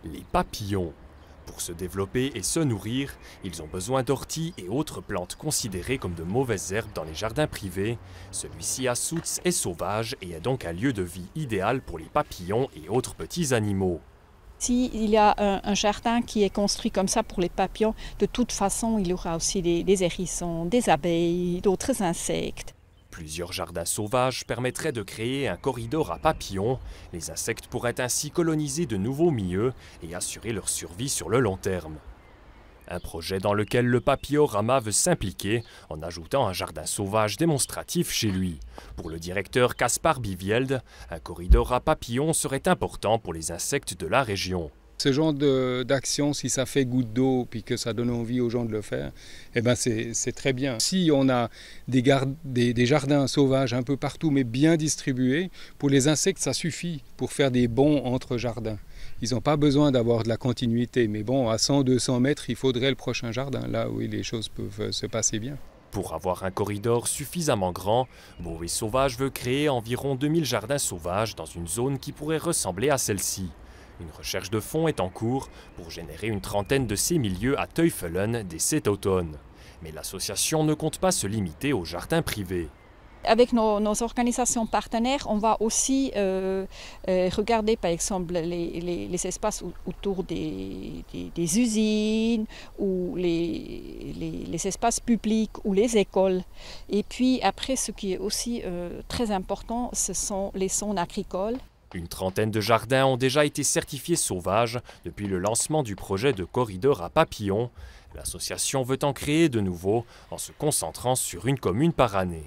Les papillons. Pour se développer et se nourrir, ils ont besoin d'orties et autres plantes considérées comme de mauvaises herbes dans les jardins privés. Celui-ci à Soutz est sauvage et est donc un lieu de vie idéal pour les papillons et autres petits animaux. S'il y a un jardin qui est construit comme ça pour les papillons, de toute façon, il y aura aussi des hérissons, des abeilles, d'autres insectes. Plusieurs jardins sauvages permettraient de créer un corridor à papillons. Les insectes pourraient ainsi coloniser de nouveaux milieux et assurer leur survie sur le long terme. Un projet dans lequel le papillorama veut s'impliquer en ajoutant un jardin sauvage démonstratif chez lui. Pour le directeur Caspar Bivield, un corridor à papillons serait important pour les insectes de la région. Ce genre d'action, si ça fait goutte d'eau puis que ça donne envie aux gens de le faire, eh ben c'est très bien. Si on a des jardins sauvages un peu partout, mais bien distribués, pour les insectes, ça suffit pour faire des bonds entre jardins. Ils n'ont pas besoin d'avoir de la continuité, mais bon, à 100-200 mètres, il faudrait le prochain jardin, là où les choses peuvent se passer bien. Pour avoir un corridor suffisamment grand, Beau et Sauvage veut créer environ 2000 jardins sauvages dans une zone qui pourrait ressembler à celle-ci. Une recherche de fonds est en cours pour générer une trentaine de ces milieux à Teufelen dès cet automne. Mais l'association ne compte pas se limiter aux jardins privés. Avec nos organisations partenaires, on va aussi regarder par exemple les espaces autour des usines ou les espaces publics ou les écoles. Et puis après, ce qui est aussi très important, ce sont les zones agricoles. Une trentaine de jardins ont déjà été certifiés sauvages depuis le lancement du projet de corridor à papillons. L'association veut en créer de nouveaux en se concentrant sur une commune par année.